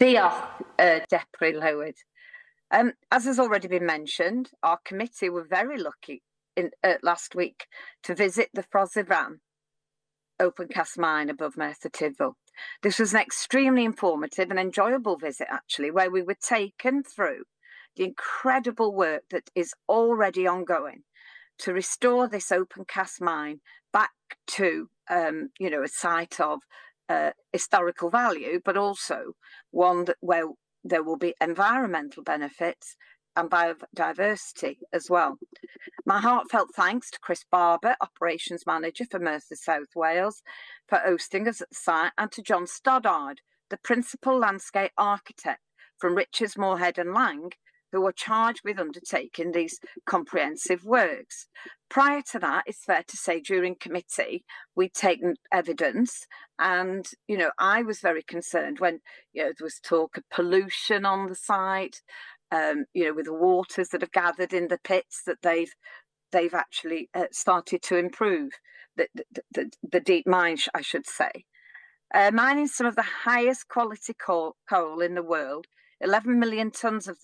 Diolch, Deputy Lywyd. As has already been mentioned, our committee were very lucky last week to visit the Ffrosibran Opencast mine above Merthyr Tydfil. This was an extremely informative and enjoyable visit, actually, where we were taken through the incredible work that is already ongoing to restore this Opencast mine back to, a site of historical value, but also one where there will be environmental benefits and biodiversity as well. My heartfelt thanks to Chris Barber, Operations Manager for Merthyr South Wales, for hosting us at the site, and to John Stoddard, the Principal Landscape Architect from Richards, Moorhead and Lang, who were charged with undertaking these comprehensive works. Prior to that, it's fair to say during committee, we'd taken evidence and, I was very concerned when, there was talk of pollution on the site, with the waters that have gathered in the pits that they've actually started to improve, the deep mine, I should say. Mining some of the highest quality coal in the world. 11 million tonnes of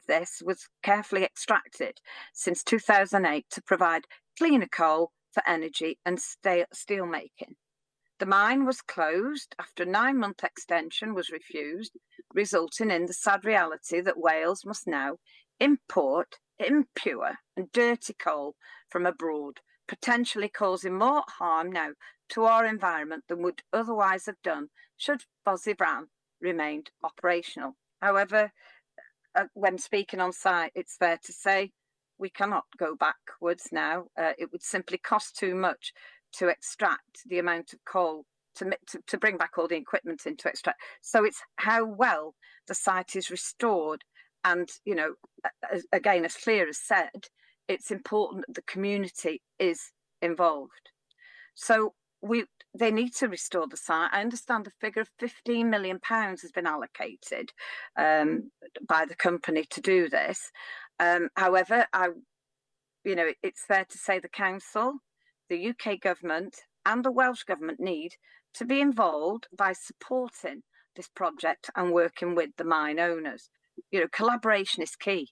this was carefully extracted since 2008 to provide cleaner coal for energy and steel making. The mine was closed after a 9-month extension was refused, resulting in the sad reality that Wales must now import impure and dirty coal from abroad, potentially causing more harm now to our environment than would otherwise have done should Ffrosibran remained operational. However, when speaking on site, it's fair to say we cannot go backwards now. It would simply cost too much to extract the amount of coal to bring back all the equipment in to extract. So it's how well the site is restored. And, again, as Claire has said, it's important that the community is involved. So they need to restore the site. I understand the figure of £15 million has been allocated by the company to do this. However, it's fair to say the council, the UK government and the Welsh government need to be involved by supporting this project and working with the mine owners. Collaboration is key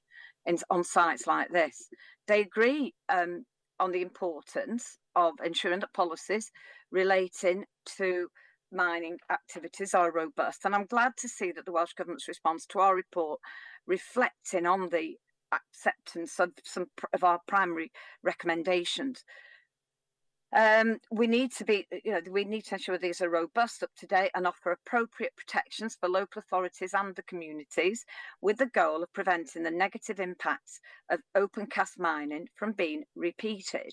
on sites like this. They agree on the importance of ensuring that policies relating to mining activities are robust. And I'm glad to see that the Welsh Government's response to our report reflecting on the acceptance of some of our primary recommendations. We need to ensure these are robust, up to date, and offer appropriate protections for local authorities and the communities, with the goal of preventing the negative impacts of open cast mining from being repeated.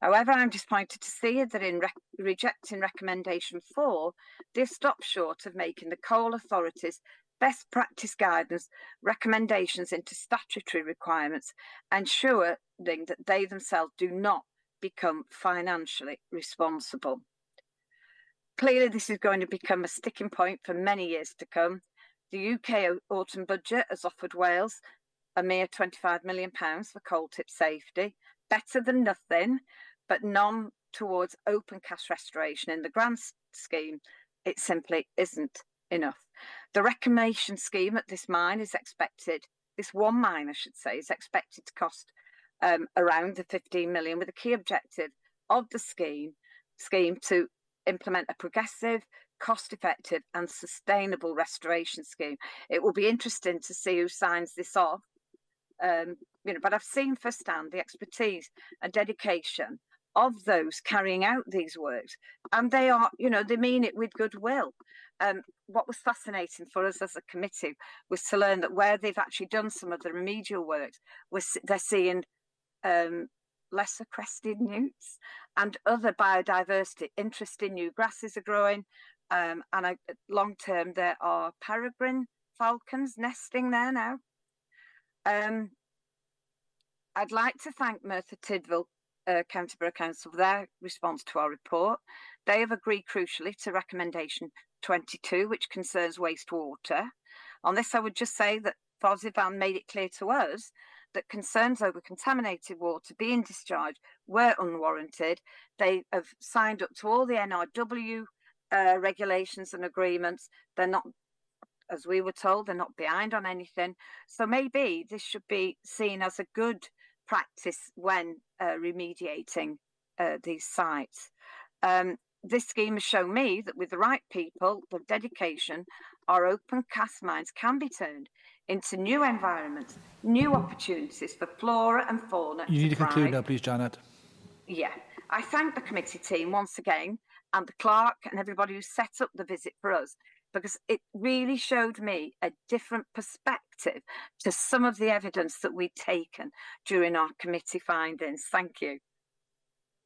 However, I'm disappointed to see that in rejecting recommendation 4, they've stopped short of making the coal authorities best practice guidance recommendations into statutory requirements, ensuring that they themselves do not become financially responsible. Clearly, this is going to become a sticking point for many years to come. The UK autumn budget has offered Wales a mere £25 million for coal tip safety, better than nothing, but none towards open cast restoration. In the grand scheme, it simply isn't enough. The reclamation scheme at this mine is expected, this one mine I should say, is expected to cost around the 15 million, with a key objective of the scheme to implement a progressive, cost-effective and sustainable restoration scheme. It will be interesting to see who signs this off, but I've seen firsthand the expertise and dedication of those carrying out these works, and they are, they mean it with goodwill. What was fascinating for us as a committee was to learn that where they've actually done some of the remedial works, they're seeing lesser crested newts and other biodiversity. Interesting new grasses are growing, and long term there are peregrine falcons nesting there now. I'd like to thank Merthyr Tydfil County Borough Council for their response to our report. They have agreed crucially to recommendation 22, which concerns wastewater. On this, I would just say that Ffrosibran made it clear to us that concerns over contaminated water being discharged were unwarranted. They have signed up to all the NRW regulations and agreements. They're not as we were told, they're not behind on anything. So maybe this should be seen as a good practice when remediating these sites. This scheme has shown me that with the right people, the dedication, our open cast mines can be turned into new environments, new opportunities for flora and fauna. You need to conclude now, please, Janet. Yeah. I thank the committee team once again and the clerk and everybody who set up the visit for us, because it really showed me a different perspective to some of the evidence that we'd taken during our committee findings. Thank you.